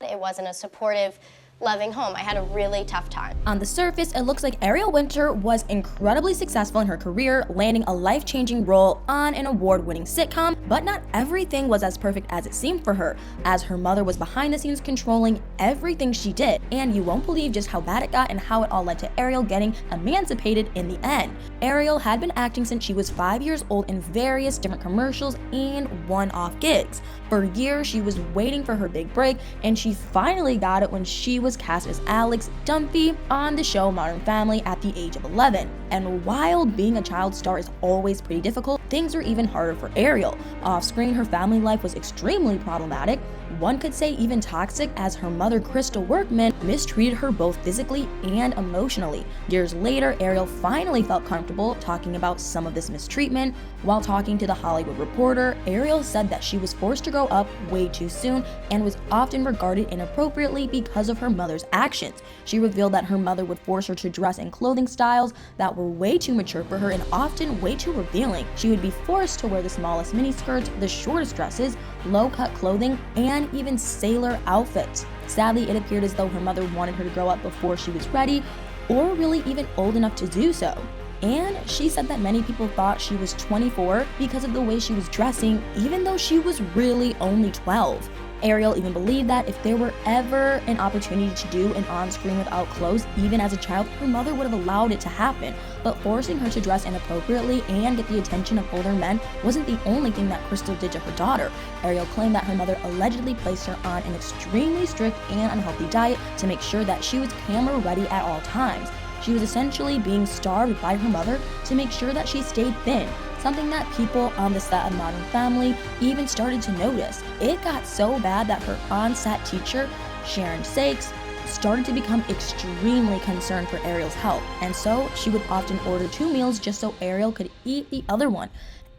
It wasn't a supportive, loving home. I had a really tough time. On the surface, it looks like Ariel Winter was incredibly successful in her career, landing a life-changing role on an award-winning sitcom, but not everything was as perfect as it seemed for her, as her mother was behind the scenes controlling everything she did, and you won't believe just how bad it got and how it all led to Ariel getting emancipated in the end. Ariel had been acting since she was 5 years old in various different commercials and one-off gigs. For years, she was waiting for her big break, and she finally got it when she was cast as Alex Dunphy on the show Modern Family at the age of 11. And while being a child star is always pretty difficult, things were even harder for Ariel. Off-screen, her family life was extremely problematic. One could say even toxic, as her mother, Crystal Workman, mistreated her both physically and emotionally. Years later, Ariel finally felt comfortable talking about some of this mistreatment. While talking to The Hollywood Reporter, Ariel said that she was forced to grow up way too soon and was often regarded inappropriately because of her mother's actions. She revealed that her mother would force her to dress in clothing styles that were way too mature for her and often way too revealing. She would be forced to wear the smallest miniskirts, the shortest dresses, low-cut clothing, and even sailor outfits. Sadly, it appeared as though her mother wanted her to grow up before she was ready, or really even old enough to do so. And she said that many people thought she was 24 because of the way she was dressing, even though she was really only 12. Ariel even believed that if there were ever an opportunity to do an on-screen without clothes, even as a child, her mother would have allowed it to happen. But forcing her to dress inappropriately and get the attention of older men wasn't the only thing that Crystal did to her daughter. Ariel claimed that her mother allegedly placed her on an extremely strict and unhealthy diet to make sure that she was camera ready at all times. She was essentially being starved by her mother to make sure that she stayed thin, something that people on the set of Modern Family even started to notice. It got so bad that her on-set teacher, Sharon Sakes, started to become extremely concerned for Ariel's health, and so she would often order 2 meals just so Ariel could eat the other one.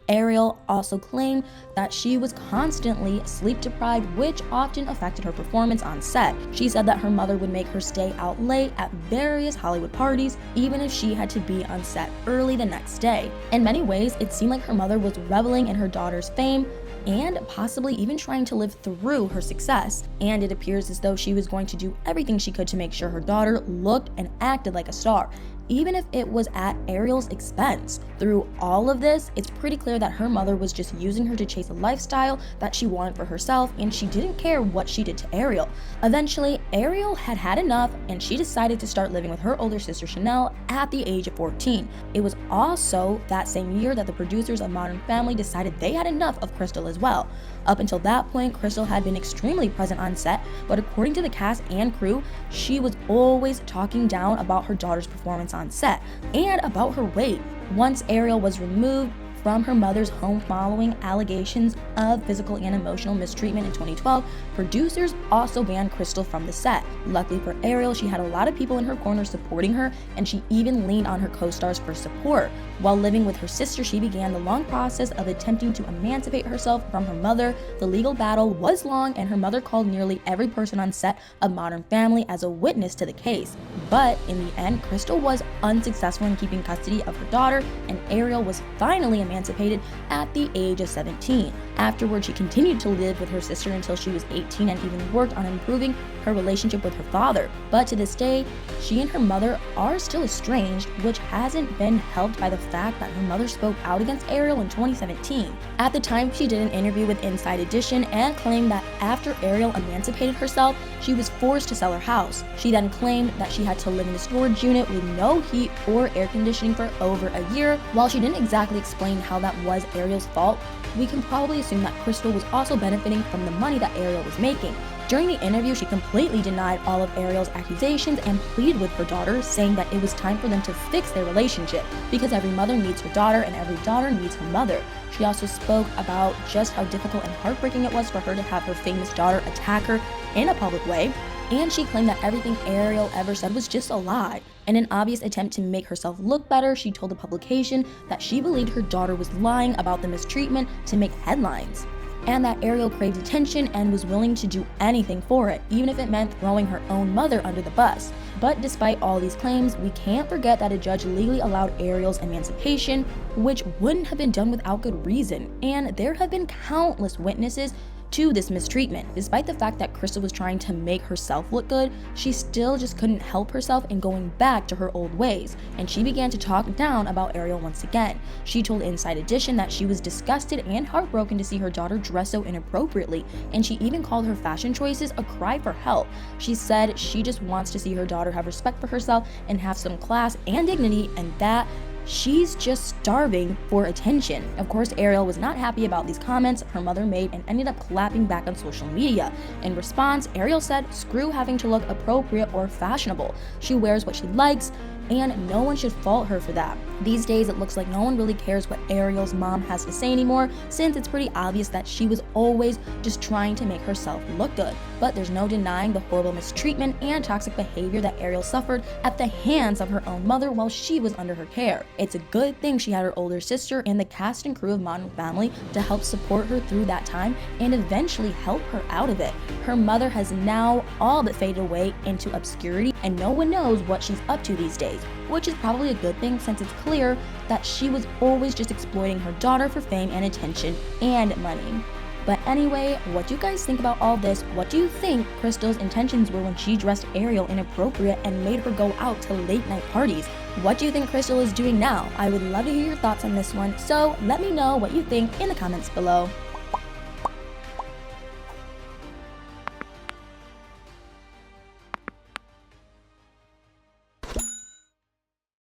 Ariel also claimed that she was constantly sleep deprived, which often affected her performance on set. She said that her mother would make her stay out late at various Hollywood parties, even if she had to be on set early the next day. In many ways, it seemed like her mother was reveling in her daughter's fame and possibly even trying to live through her success. And it appears as though she was going to do everything she could to make sure her daughter looked and acted like a star, even if it was at Ariel's expense. Through all of this, it's pretty clear that her mother was just using her to chase a lifestyle that she wanted for herself, and she didn't care what she did to Ariel. Eventually, Ariel had had enough, and she decided to start living with her older sister Chanel at the age of 14. It was also that same year that the producers of Modern Family decided they had enough of Crystal as well. Up until that point, Crystal had been extremely present on set, but according to the cast and crew, she was always talking down about her daughter's performance on set and about her weight. Once Ariel was removed from her mother's home following allegations of physical and emotional mistreatment in 2012, producers also banned Crystal from the set. Luckily for Ariel, she had a lot of people in her corner supporting her, and she even leaned on her co-stars for support. While living with her sister, she began the long process of attempting to emancipate herself from her mother. The legal battle was long, and her mother called nearly every person on set of Modern Family as a witness to the case. But in the end, Crystal was unsuccessful in keeping custody of her daughter, and Ariel was finally emancipated at the age of 17. Afterward, she continued to live with her sister until she was 18 and even worked on improving her relationship with her father. But to this day, she and her mother are still estranged, which hasn't been helped by the fact that her mother spoke out against Ariel in 2017. At the time, she did an interview with Inside Edition and claimed that after Ariel emancipated herself, she was forced to sell her house. She then claimed that she had to live in a storage unit with no heat or air conditioning for over a year. While she didn't exactly explain how that was Ariel's fault, we can probably assume that Crystal was also benefiting from the money that Ariel was making. During the interview, she completely denied all of Ariel's accusations and pleaded with her daughter, saying that it was time for them to fix their relationship because every mother needs her daughter and every daughter needs her mother. She also spoke about just how difficult and heartbreaking it was for her to have her famous daughter attack her in a public way, and she claimed that everything Ariel ever said was just a lie. In an obvious attempt to make herself look better, she told the publication that she believed her daughter was lying about the mistreatment to make headlines, and that Ariel craved attention and was willing to do anything for it, even if it meant throwing her own mother under the bus. But despite all these claims, we can't forget that a judge legally allowed Ariel's emancipation, which wouldn't have been done without good reason, and there have been countless witnesses to this mistreatment. Despite the fact that Crystal was trying to make herself look good, she still just couldn't help herself in going back to her old ways, and she began to talk down about Ariel once again. She told Inside Edition that she was disgusted and heartbroken to see her daughter dress so inappropriately, and she even called her fashion choices a cry for help. She said she just wants to see her daughter have respect for herself and have some class and dignity, and that she's just starving for attention. Of course, Ariel was not happy about these comments her mother made and ended up clapping back on social media. In response, Ariel said, "Screw having to look appropriate or fashionable. She wears what she likes, and no one should fault her for that." These days, it looks like no one really cares what Ariel's mom has to say anymore, since it's pretty obvious that she was always just trying to make herself look good. But there's no denying the horrible mistreatment and toxic behavior that Ariel suffered at the hands of her own mother while she was under her care. It's a good thing she had her older sister and the cast and crew of Modern Family to help support her through that time and eventually help her out of it. Her mother has now all but faded away into obscurity, and no one knows what she's up to these days, which is probably a good thing since it's clear that she was always just exploiting her daughter for fame and attention and money. But anyway, what do you guys think about all this? What do you think Crystal's intentions were when she dressed Ariel inappropriate and made her go out to late night parties? What do you think Crystal is doing now? I would love to hear your thoughts on this one, so let me know what you think in the comments below.